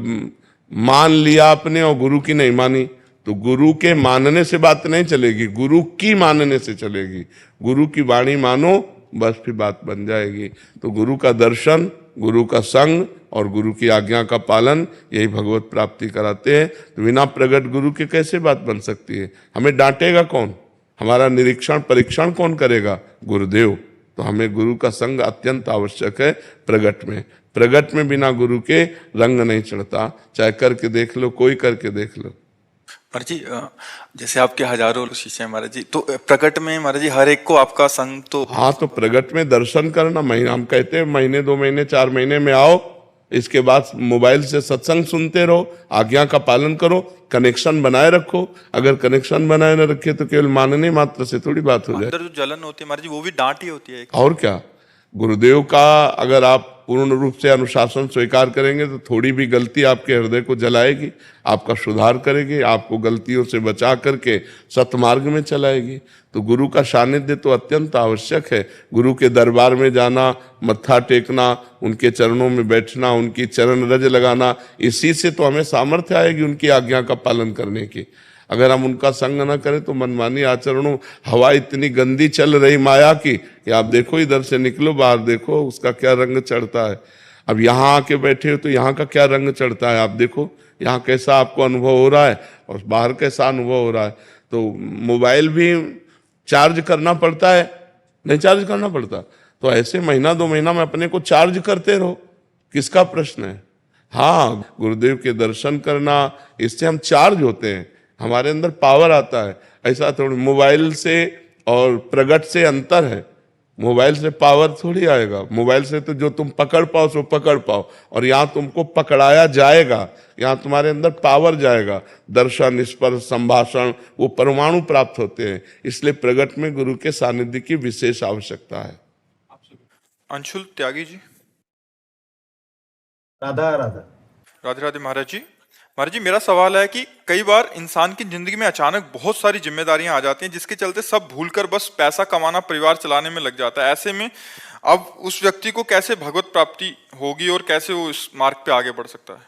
मान लिया आपने और गुरु की नहीं मानी तो गुरु के मानने से बात नहीं चलेगी, गुरु की मानने से चलेगी। गुरु की वाणी मानो, बस फिर बात बन जाएगी। तो गुरु का दर्शन, गुरु का संग और गुरु की आज्ञा का पालन, यही भगवत प्राप्ति कराते हैं। तो बिना प्रगट गुरु के कैसे बात बन सकती है? हमें डांटेगा कौन? हमारा निरीक्षण परीक्षण कौन करेगा? गुरुदेव। तो हमें गुरु का संग अत्यंत आवश्यक है प्रगट में। प्रगट में बिना गुरु के रंग नहीं चढ़ता। चाहे करके देख लो, कोई करके देख लो। महाराज जी, जैसे आपके हजारों शिष्य हैं महाराज जी, तो प्रकट में महाराज जी हर एक को आपका संग तो? हाँ, तो प्रगट में दर्शन करना, महीना हम कहते हैं महीने 2 महीने 4 महीने में आओ, इसके बाद मोबाइल से सत्संग सुनते रहो, आज्ञा का पालन करो, कनेक्शन बनाए रखो। अगर कनेक्शन बनाए न रखे तो केवल मानने मात्र से थोड़ी बात हो जाए। अंदर जो जलन होती है महाराज जी वो भी डांट ही होती है। और क्या, गुरुदेव का अगर आप पूर्ण रूप से अनुशासन स्वीकार करेंगे तो थोड़ी भी गलती आपके हृदय को जलाएगी, आपका सुधार करेगी, आपको गलतियों से बचा करके सतमार्ग में चलाएगी। तो गुरु का सानिध्य तो अत्यंत आवश्यक है। गुरु के दरबार में जाना, मत्था टेकना, उनके चरणों में बैठना, उनकी चरण रज लगाना, इसी से तो हमें सामर्थ्य आएगी उनकी आज्ञा का पालन करने की। अगर हम उनका संग न करें तो मनमानी आचरणों, हवा इतनी गंदी चल रही माया की कि आप देखो, इधर से निकलो बाहर देखो उसका क्या रंग चढ़ता है। अब यहाँ आके बैठे हो तो यहाँ का क्या रंग चढ़ता है आप देखो, यहाँ कैसा आपको अनुभव हो रहा है और बाहर कैसा अनुभव हो रहा है। तो मोबाइल भी चार्ज करना पड़ता है, नहीं चार्ज करना पड़ता? तो ऐसे महीना 2 महीना में अपने को चार्ज करते रहो, किसका प्रश्न है? हाँ, गुरुदेव के दर्शन करना, इससे हम चार्ज होते हैं, हमारे अंदर पावर आता है। ऐसा थोड़ी मोबाइल से और प्रगट से अंतर है। मोबाइल से पावर थोड़ी आएगा, मोबाइल से तो जो तुम पकड़ पाओ सो पकड़ पाओ, और यहाँ तुमको पकड़ाया जाएगा, यहाँ तुम्हारे अंदर पावर जाएगा। दर्शन, स्पर्श, संभाषण, वो परमाणु प्राप्त होते हैं। इसलिए प्रगट में गुरु के सानिध्य की विशेष आवश्यकता है। अंशुल त्यागी जी। राधा राधा। राधे राधे महाराज जी। महाराज जी, मेरा सवाल है कि कई बार इंसान की जिंदगी में अचानक बहुत सारी जिम्मेदारियां आ जाती हैं जिसके चलते सब भूलकर बस पैसा कमाना, परिवार चलाने में लग जाता है। ऐसे में अब उस व्यक्ति को कैसे भगवत प्राप्ति होगी और कैसे वो इस मार्ग पे आगे बढ़ सकता है?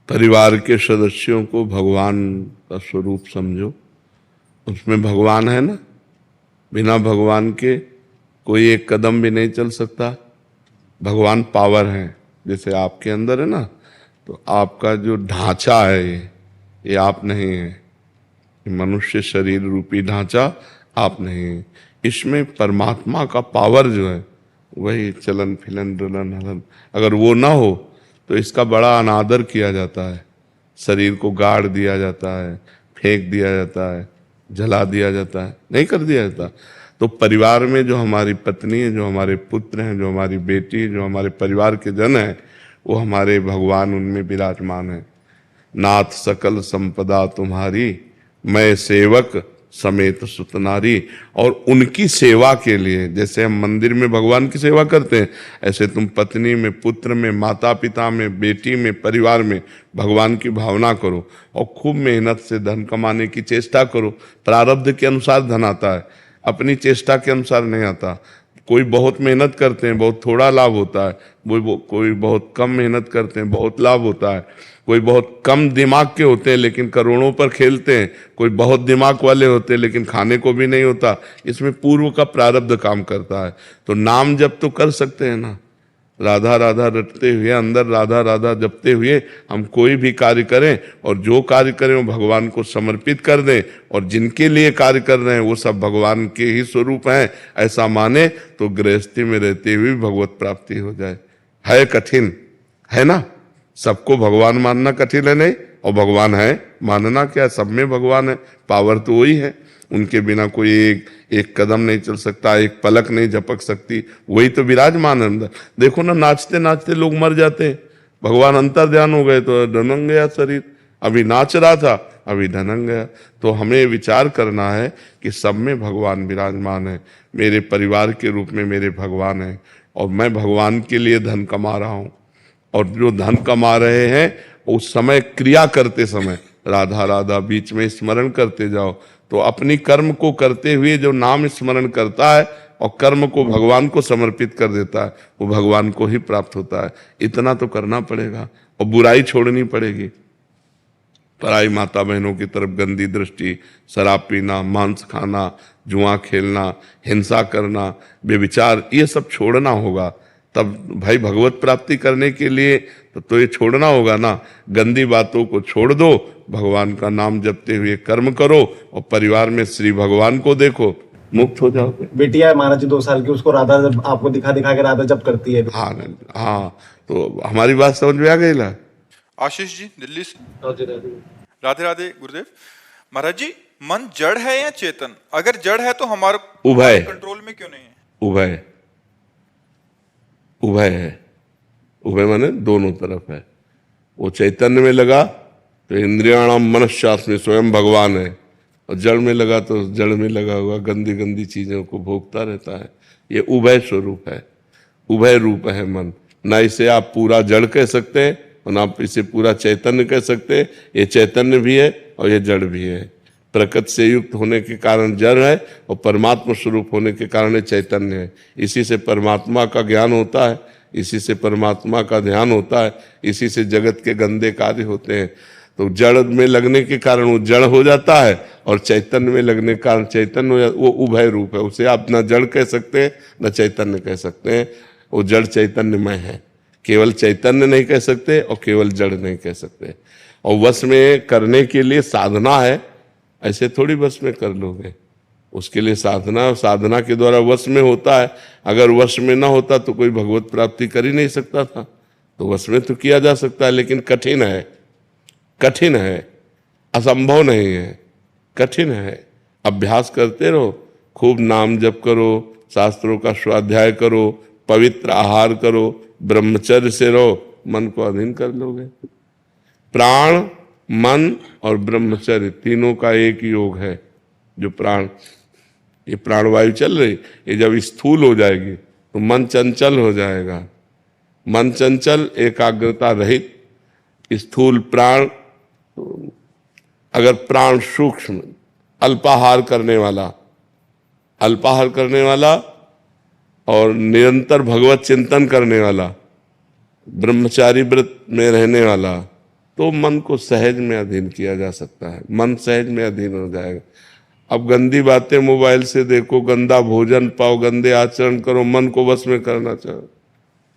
परिवार के सदस्यों को भगवान का स्वरूप समझो, उसमें भगवान है ना। बिना भगवान के कोई एक कदम भी नहीं चल सकता। भगवान पावर है, जैसे आपके अंदर है ना, तो आपका जो ढांचा है ये आप नहीं है। मनुष्य शरीर रूपी ढांचा आप नहीं है। इसमें परमात्मा का पावर जो है वही चलन फिलन डुलन हलन, अगर वो ना हो तो इसका बड़ा अनादर किया जाता है। शरीर को गाड़ दिया जाता है, फेंक दिया जाता है, जला दिया जाता है, नहीं कर दिया जाता। तो परिवार में जो हमारी पत्नी है, जो हमारे पुत्र हैं, जो हमारी बेटी है, जो हमारे परिवार के जन हैं, वो हमारे भगवान उनमें विराजमान है। नाथ सकल संपदा तुम्हारी, मैं सेवक समेत सुतनारी। और उनकी सेवा के लिए, जैसे हम मंदिर में भगवान की सेवा करते हैं, ऐसे तुम पत्नी में, पुत्र में, माता पिता में, बेटी में, परिवार में भगवान की भावना करो और खूब मेहनत से धन कमाने की चेष्टा करो। प्रारब्ध के अनुसार धन आता है, अपनी चेष्टा के अनुसार नहीं आता। कोई बहुत मेहनत करते हैं, बहुत थोड़ा लाभ होता है। कोई बहुत कम मेहनत करते हैं, बहुत लाभ होता है। कोई बहुत कम दिमाग के होते हैं लेकिन करोड़ों पर खेलते हैं। कोई बहुत दिमाग वाले होते हैं लेकिन खाने को भी नहीं होता। इसमें पूर्व का प्रारब्ध काम करता है। तो नाम जप तो कर सकते हैं ना, राधा राधा रटते हुए, अंदर राधा राधा जपते हुए हम कोई भी कार्य करें, और जो कार्य करें वो भगवान को समर्पित कर दें, और जिनके लिए कार्य कर रहे हैं वो सब भगवान के ही स्वरूप हैं, ऐसा माने तो गृहस्थी में रहते हुए भगवत प्राप्ति हो जाए। है कठिन, है ना, सबको भगवान मानना कठिन है नहीं, और भगवान है मानना क्या, सब में भगवान है, पावर तो वही है। उनके बिना कोई एक कदम नहीं चल सकता, एक पलक नहीं झपक सकती, वही तो विराजमान है अंदर। देखो ना, नाचते नाचते लोग मर जाते हैं, भगवान अंतर ध्यान हो गए तो ढनंग गया शरीर। अभी नाच रहा था, अभी ढनंग गया। तो हमें विचार करना है कि सब में भगवान विराजमान है। मेरे परिवार के रूप में मेरे भगवान है, और मैं भगवान के लिए धन कमा रहा हूँ। और जो धन कमा रहे हैं उस समय क्रिया करते समय राधा राधा बीच में स्मरण करते जाओ, तो अपनी कर्म को करते हुए जो नाम स्मरण करता है और कर्म को भगवान को समर्पित कर देता है, वो भगवान को ही प्राप्त होता है। इतना तो करना पड़ेगा, और बुराई छोड़नी पड़ेगी। पराई माता बहनों की तरफ गंदी दृष्टि, शराब पीना, मांस खाना, जुआ खेलना, हिंसा करना, बेविचार, ये सब छोड़ना होगा। तब भाई भगवत प्राप्ति करने के लिए तो ये छोड़ना होगा ना। गंदी बातों को छोड़ दो, भगवान का नाम जपते हुए कर्म करो, और परिवार में श्री भगवान को देखो, मुक्त हो जाओगे। बेटिया है महाराज जी 2 साल की, उसको राधा जब आपको दिखा दिखा के राधा जब करती है। हाँ, तो हमारी बात समझ में आ गई ना। आशीष जी दिल्ली से, राधे राधे गुरुदेव। महाराज जी, मन जड़ है या चेतन? अगर जड़ है तो हमारे उभय कंट्रोल में क्यों नहीं है? उभय उभय है। उभय माने दोनों तरफ है। वो चैतन्य में लगा तो इंद्रियाणाम मनश्चास में स्वयं भगवान है, और जड़ में लगा तो जड़ में लगा हुआ गंदी गंदी चीजों को भोगता रहता है। ये उभय स्वरूप है, उभय रूप है मन। ना इसे आप पूरा जड़ कह सकते हैं और ना आप इसे पूरा चैतन्य कह सकते हैं। ये चैतन्य भी है और ये जड़ भी है। प्रकृति से युक्त होने के कारण जड़ है, और परमात्मा स्वरूप होने के कारण ये चैतन्य है। इसी से परमात्मा का ज्ञान होता है, इसी से परमात्मा का ध्यान होता है, इसी से जगत के गंदे कार्य होते हैं। तो जड़ में लगने के कारण वो जड़ हो जाता है, और चैतन्य में लगने के कारण चैतन्य हो जाता है। वो उभय रूप है। उसे आप न जड़ कह सकते हैं न चैतन्य कह सकते हैं। वो जड़ चैतन्यमय है। केवल चैतन्य नहीं कह सकते और केवल जड़ नहीं कह सकते। और वश में करने के लिए साधना है, ऐसे थोड़ी वश में कर लोगे। उसके लिए साधना, साधना के द्वारा वश में होता है। अगर वश में ना होता तो कोई भगवत प्राप्ति कर ही नहीं सकता था। तो वश में तो किया जा सकता है, लेकिन कठिन है, कठिन है, असंभव नहीं है, कठिन है। अभ्यास करते रहो, खूब नाम जप करो, शास्त्रों का स्वाध्याय करो, पवित्र आहार करो, ब्रह्मचर्य से रहो, मन को अधीन कर लोगे। प्राण, मन और ब्रह्मचर्य तीनों का एक योग है। जो प्राण, ये प्राणवायु चल रही, ये जब स्थूल हो जाएगी तो मन चंचल हो जाएगा। मन चंचल, एकाग्रता रहित, स्थूल प्राण। अगर प्राण सूक्ष्म, अल्पाहार करने वाला, अल्पाहार करने वाला और निरंतर भगवत चिंतन करने वाला, ब्रह्मचारी व्रत में रहने वाला, तो मन को सहज में अधीन किया जा सकता है। मन सहज में अधीन हो जाएगा। अब गंदी बातें मोबाइल से देखो, गंदा भोजन पाओ, गंदे आचरण करो, मन को वश में करना चाहो,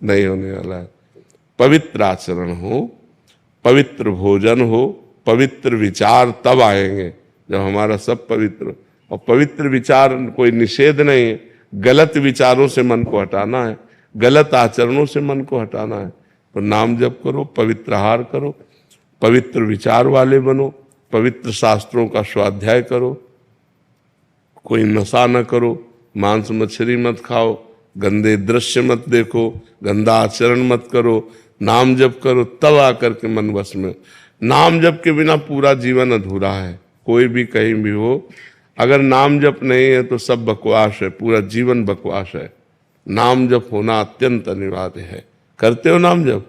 नहीं होने वाला है। पवित्र आचरण हो, पवित्र भोजन हो, पवित्र विचार तब आएंगे जब हमारा सब पवित्र। और पवित्र विचार कोई निषेध नहीं है। गलत विचारों से मन को हटाना है, गलत आचरणों से मन को हटाना है। तो नाम जप करो, पवित्र आहार करो, पवित्र विचार वाले बनो, पवित्र शास्त्रों का स्वाध्याय करो, कोई नशा न करो, मांस मछली मत खाओ, गंदे दृश्य मत देखो, गंदा आचरण मत करो, नाम जप करो, तब आकर के मन वश में। नाम जप के बिना पूरा जीवन अधूरा है, कोई भी कहीं भी हो, अगर नाम जप नहीं है तो सब बकवास है, पूरा जीवन बकवास है। नाम जप होना अत्यंत अनिवार्य है। करते हो नाम जप?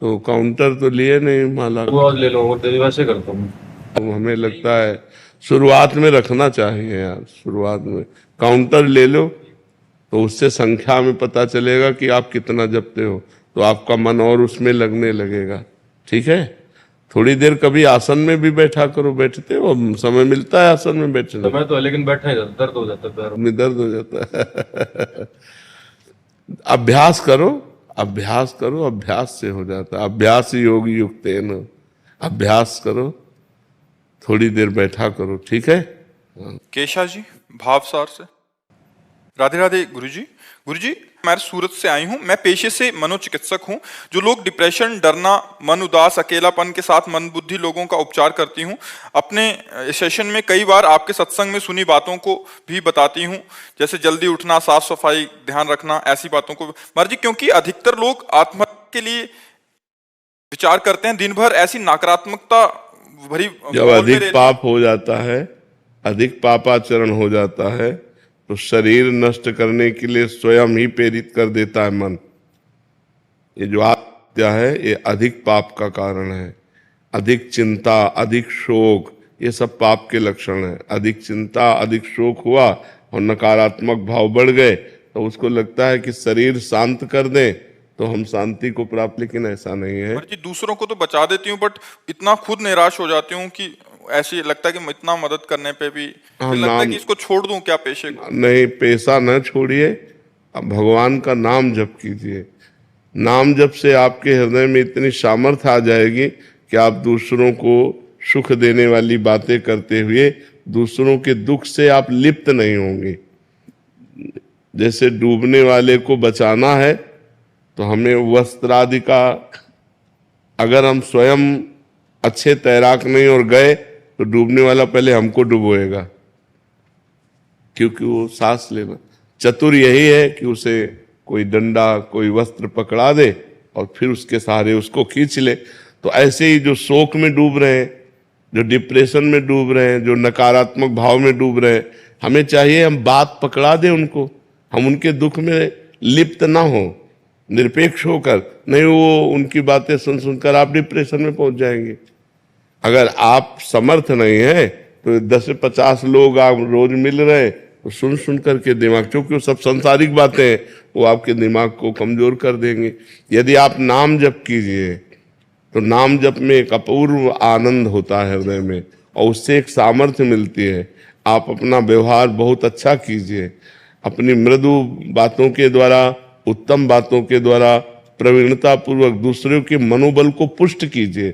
तो काउंटर तो लिए नहीं माला, ले लो, वैसे करता हूँ। अब हमें लगता है शुरुआत में रखना चाहिए यार, शुरुआत में काउंटर ले लो, तो उससे संख्या में पता चलेगा कि आप कितना जपते हो, तो आपका मन और उसमें लगने लगेगा। ठीक है, थोड़ी देर कभी आसन में भी बैठा करो, बैठते हो, समय मिलता है आसन में बैठने, समय तो है लेकिन बैठा ही जाता, दर्द हो जाता है पैरों में, दर्द हो जाता है। अभ्यास करो, अभ्यास करो, अभ्यास से हो जाता है। अभ्यास योग युक्तेन, अभ्यास करो, थोड़ी देर बैठा करो। ठीक है। केशा जी भावसार से। राधे राधे गुरुजी। गुरुजी, मैं सूरत से आई हूँ। मैं पेशे से मनोचिकित्सक हूँ। जो लोग डिप्रेशन, डरना, मन उदास, अकेलापन के साथ मन बुद्धि लोगों का उपचार करती हूँ। अपने सेशन में कई बार आपके सत्संग में सुनी बातों को भी बताती हूँ, जैसे जल्दी उठना, साफ सफाई, ध्यान रखना, ऐसी बातों को। महाराज जी, क्योंकि अधिकतर लोग आत्महत्या के लिए विचार करते हैं, दिन भर ऐसी नकारात्मकता भरी, जब अधिक पाप हो जाता है, अधिक पापाचरण हो जाता है, तो शरीर नष्ट करने के लिए स्वयं ही प्रेरित कर देता है मन। ये जो आत्महत्या है, ये अधिक पाप का कारण है। अधिक चिंता, अधिक शोक, ये सब पाप के लक्षण है। अधिक चिंता, अधिक शोक हुआ और नकारात्मक भाव बढ़ गए, तो उसको लगता है कि शरीर शांत कर दें तो हम शांति को प्राप्त, लेकिन ऐसा नहीं है। जी, दूसरों को तो बचा देती हूँ, बट इतना खुद निराश हो जाती हूँ कि ऐसी लगता है कि इतना मदद करने पे भी लगता है कि इसको छोड़ दूं क्या पेशे को। नहीं, पेशा न छोड़िए, अब भगवान का नाम जप कीजिए। नाम जप से आपके हृदय में इतनी सामर्थ्य आ जाएगी कि आप दूसरों को सुख देने वाली बातें करते हुए दूसरों के दुख से आप लिप्त नहीं होंगे। जैसे डूबने वाले को बचाना है तो हमें वस्त्रादि का, अगर हम स्वयं अच्छे तैराक नहीं और गए तो डूबने वाला पहले हमको डुबोएगा, क्योंकि वो सांस लेना। चतुर यही है कि उसे कोई डंडा, कोई वस्त्र पकड़ा दे और फिर उसके सहारे उसको खींच ले। तो ऐसे ही जो शोक में डूब रहे हैं, जो डिप्रेशन में डूब रहे हैं, जो नकारात्मक भाव में डूब रहे हैं, हमें चाहिए हम बात पकड़ा दें उनको, हम उनके दुख में लिप्त ना हो, निरपेक्ष होकर। नहीं, वो उनकी बातें सुन सुनकर आप डिप्रेशन में पहुंच जाएंगे। अगर आप समर्थ नहीं है तो 10 से 50 लोग आप रोज मिल रहे हैं तो सुन सुन करके दिमाग, क्योंकि वो सब सांसारिक बातें हैं, वो आपके दिमाग को कमजोर कर देंगे। यदि आप नाम जप कीजिए तो नाम जप में एक अपूर्व आनंद होता है हृदय में, और उससे एक सामर्थ्य मिलती है। आप अपना व्यवहार बहुत अच्छा कीजिए, अपनी मृदु बातों के द्वारा, उत्तम बातों के द्वारा प्रवीणता पूर्वक दूसरों के मनोबल को पुष्ट कीजिए।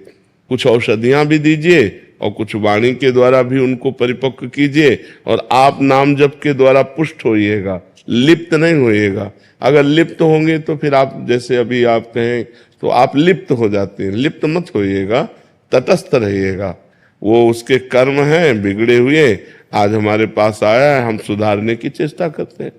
कुछ औषधियां भी दीजिए और कुछ वाणी के द्वारा भी उनको परिपक्व कीजिए, और आप नाम जप के द्वारा पुष्ट होइएगा, लिप्त नहीं होइएगा। अगर लिप्त होंगे तो फिर आप, जैसे अभी आप कहें, तो आप लिप्त हो जाते हैं। लिप्त मत होइएगा, तटस्थ रहिएगा। वो उसके कर्म हैं बिगड़े हुए, आज हमारे पास आया है, हम सुधारने की चेष्टा करते हैं।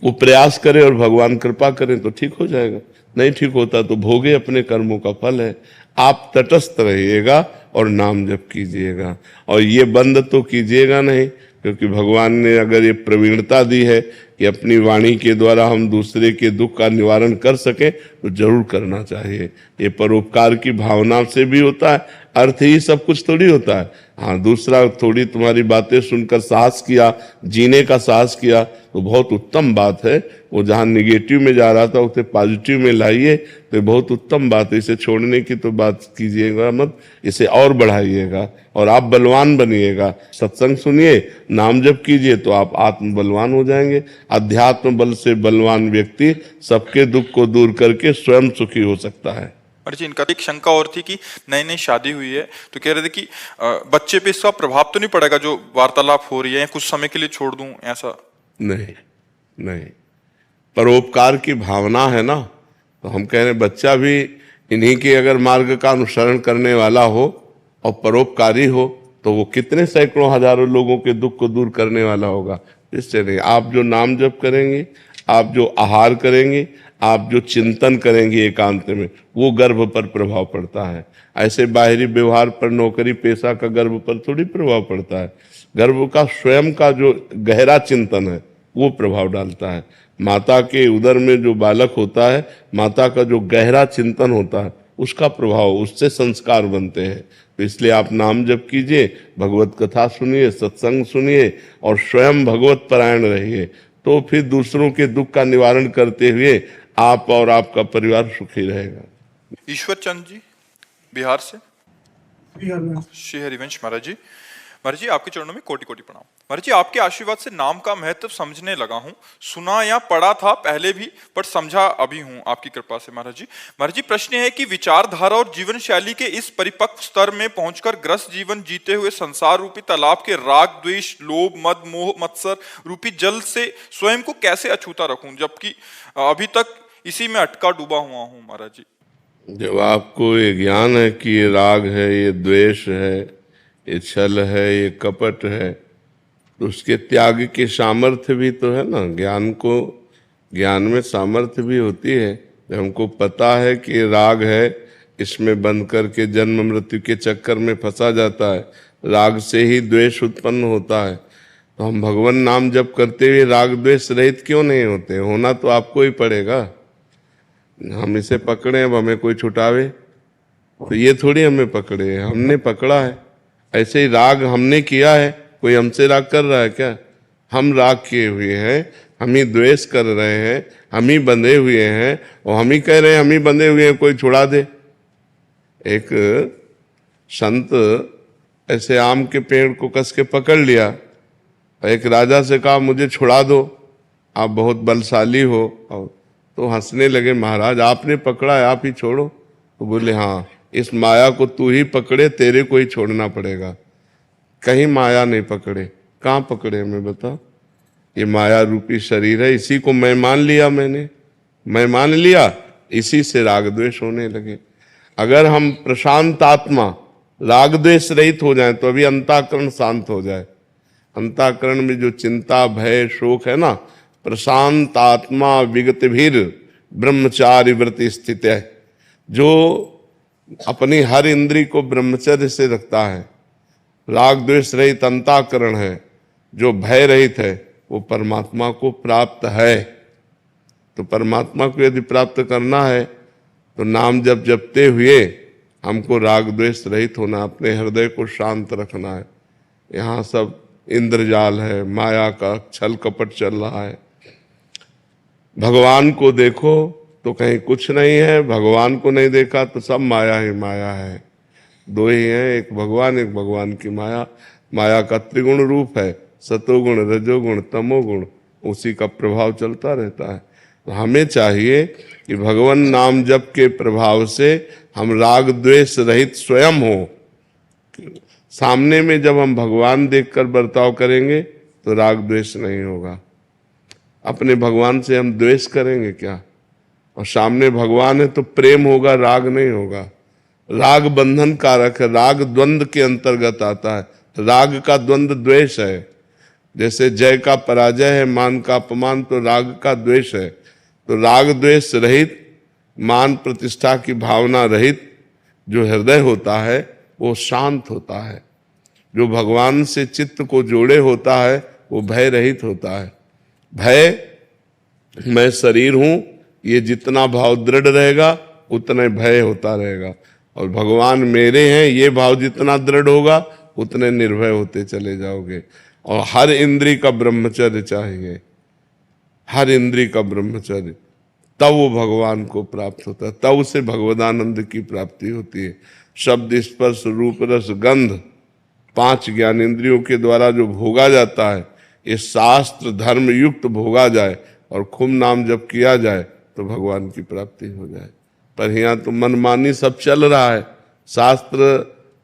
वो प्रयास करे और भगवान कृपा करें तो ठीक हो जाएगा, नहीं ठीक होता तो भोगे अपने कर्मों का फल है। आप तटस्थ रहिएगा और नाम जप कीजिएगा, और ये बंद तो कीजिएगा नहीं, क्योंकि भगवान ने अगर ये प्रवीणता दी है कि अपनी वाणी के द्वारा हम दूसरे के दुख का निवारण कर सकें, तो जरूर करना चाहिए। ये परोपकार की भावना से भी होता है, अर्थ ही सब कुछ थोड़ी होता है। हाँ, दूसरा थोड़ी तुम्हारी बातें सुनकर साहस किया, जीने का साहस किया, तो बहुत उत्तम बात है। वो जहाँ निगेटिव में जा रहा था उसे पॉजिटिव में लाइए, तो बहुत उत्तम बात है। इसे छोड़ने की तो बात कीजिएगा मत, इसे और बढ़ाइएगा और आप बलवान बनिएगा। सत्संग सुनिए, नाम जप कीजिए, तो आप आत्म बलवान हो जाएंगे। अध्यात्म बल से बलवान व्यक्ति सबके दुख को दूर करके स्वयं सुखी हो सकता है। और जी, इनका एक शंका और थी कि नई नई शादी हुई है, तो कह रहे थे कि बच्चे पे इसका प्रभाव तो नहीं पड़ेगा जो वार्तालाप हो रही है, या कुछ समय के लिए छोड़ दूं, ऐसा? नहीं नहीं, परोपकार की भावना है ना, तो हम कह रहे हैं बच्चा भी इन्हीं के अगर मार्ग का अनुसरण करने वाला हो और परोपकारी हो, तो वो कितने सैकड़ों हजारों लोगों के दुख को दूर करने वाला होगा। इससे नहीं। आप जो नाम जप करेंगे, आप जो आहार करेंगे, आप जो चिंतन करेंगे एकांत में, वो गर्भ पर प्रभाव पड़ता है। ऐसे बाहरी व्यवहार पर, नौकरी पेशा का गर्भ पर थोड़ी प्रभाव पड़ता है। गर्भ का स्वयं का जो गहरा चिंतन है वो प्रभाव डालता है। माता के उदर में जो बालक होता है, माता का जो गहरा चिंतन होता है उसका प्रभाव, उससे संस्कार बनते हैं। तो इसलिए आप नाम जप कीजिए, भगवत कथा सुनिए, सत्संग सुनिए और स्वयं भगवत परायण रहिए, तो फिर दूसरों के दुख का निवारण करते हुए आप और आपका परिवार सुखी रहेगा। ईश्वर चंद जी बिहार से। बिहार में श्री हरिवंश महाराज जी, महाराज जी आपके चरणों में कोटि कोटि प्रणाम। महाराज जी आपके आशीर्वाद से नाम का महत्व समझने लगा हूँ। सुना या पढ़ा था पहले भी, पर समझा अभी हूँ आपकी कृपा से। महाराज जी प्रश्न है कि विचारधारा और जीवन शैली के इस परिपक्व स्तर में पहुंचकर ग्रस्त जीवन जीते हुए संसार रूपी तालाब के राग द्वेष लोभ मद मोह मत्सर रूपी जल से स्वयं को कैसे अछूता रखूं, जबकि अभी तक इसी में अटका डूबा हुआ हूँ। महाराज जी जब आपको ये ज्ञान है कि ये राग है, ये द्वेष है, ये छल है, ये कपट है, तो उसके त्याग की सामर्थ्य भी तो है ना। ज्ञान में सामर्थ्य भी होती है। जब हमको पता है कि राग है, इसमें बंद करके जन्म मृत्यु के चक्कर में फंसा जाता है, राग से ही द्वेष उत्पन्न होता है, तो हम भगवान नाम जप करते हुए राग द्वेष रहित क्यों नहीं होते? होना तो आपको ही पड़ेगा। हम इसे पकड़े, अब हमें कोई छुटावे? तो ये थोड़ी हमें पकड़े, हमने पकड़ा है। ऐसे ही राग हमने किया है, कोई हमसे राग कर रहा है क्या? हम राग किए हुए हैं, हम ही द्वेष कर रहे हैं, हम ही बंधे हुए हैं और हम ही कह रहे हैं हम ही बंधे हुए हैं, कोई छुड़ा दे। एक संत ऐसे आम के पेड़ को कस के पकड़ लिया, एक राजा से कहा मुझे छुड़ा दो, आप बहुत बलशाली हो। तो हंसने लगे, महाराज आपने पकड़ा है, आप ही छोड़ो। तो बोले हाँ, इस माया को तू ही पकड़े, तेरे को ही छोड़ना पड़ेगा। कहीं माया नहीं पकड़े, कहाँ पकड़े हमें बता? ये माया रूपी शरीर है, इसी को मैं मान लिया, इसी से राग द्वेष होने लगे। अगर हम प्रशांत आत्मा राग द्वेष रहित हो जाए तो अभी अंतःकरण शांत हो जाए। अंतःकरण में जो चिंता भय शोक है ना, प्रशांत आत्मा विगत भीर ब्रह्मचारी व्रति स्थित है। जो अपनी हर इंद्री को ब्रह्मचर्य से रखता है, राग द्वेष रहित अंतःकरण है, जो भय रहित है, वो परमात्मा को प्राप्त है। तो परमात्मा को यदि प्राप्त करना है तो नाम जपते हुए हमको राग द्वेष रहित होना, अपने हृदय को शांत रखना है। यहाँ सब इंद्रजाल है, माया का छल कपट चल रहा है। भगवान को देखो तो कहीं कुछ नहीं है, भगवान को नहीं देखा तो सब माया ही माया है। दो ही हैं, एक भगवान की माया। माया का त्रिगुण रूप है, सतोगुण रजोगुण तमोगुण, उसी का प्रभाव चलता रहता है। तो हमें चाहिए कि भगवान नाम जप के प्रभाव से हम राग द्वेष रहित स्वयं हो। सामने में जब हम भगवान देखकर बर्ताव करेंगे तो राग द्वेष नहीं होगा। अपने भगवान से हम द्वेष करेंगे क्या? और सामने भगवान है तो प्रेम होगा, राग नहीं होगा। राग बंधन कारक है, राग द्वंद्व के अंतर्गत आता है। राग का द्वंद्व द्वेष है। जैसे जय का पराजय है, मान का अपमान, तो राग का द्वेष है। तो राग द्वेष रहित, मान प्रतिष्ठा की भावना रहित जो हृदय होता है वो शांत होता है। जो भगवान से चित्त को जोड़े होता है वो भय रहित होता है। भय, मैं शरीर हूं, ये जितना भाव दृढ़ रहेगा उतने भय होता रहेगा। और भगवान मेरे हैं, ये भाव जितना दृढ़ होगा उतने निर्भय होते चले जाओगे। और हर इंद्री का ब्रह्मचर्य चाहिए, हर इंद्री का ब्रह्मचर्य, तब वो भगवान को प्राप्त होता है, तब उसे भगवदानंद की प्राप्ति होती है। शब्द स्पर्श रूप रस गंध, 5 ज्ञानेंद्रियों के द्वारा जो भोगा जाता है, ये शास्त्र धर्म युक्त भोगा जाए और खूब नाम जप किया जाए तो भगवान की प्राप्ति हो जाए। पर यहाँ तो मनमानी सब चल रहा है, शास्त्र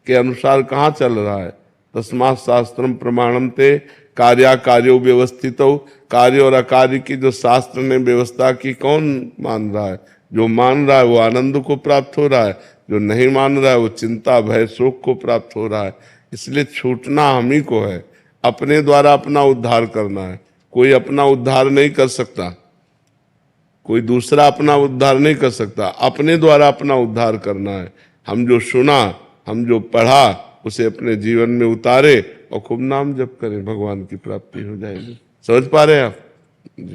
के अनुसार कहाँ चल रहा है? तस्मात् शास्त्रम प्रमाणम ते कार्याकार्यो व्यवस्थितो। कार्य और अकार्य की जो शास्त्र ने व्यवस्था की, कौन मान रहा है? जो मान रहा है वो आनंद को प्राप्त हो रहा है, जो नहीं मान रहा है वो चिंता भय शोक को प्राप्त हो रहा है। इसलिए छूटना हम ही को है, अपने द्वारा अपना उद्धार करना है। कोई अपना उद्धार नहीं कर सकता, कोई दूसरा अपना उद्धार नहीं कर सकता, अपने द्वारा अपना उद्धार करना है। हम जो सुना, हम जो पढ़ा, उसे अपने जीवन में उतारे और खूब नाम जप करें, भगवान की प्राप्ति हो जाएगी। समझ पा रहे हैं आप?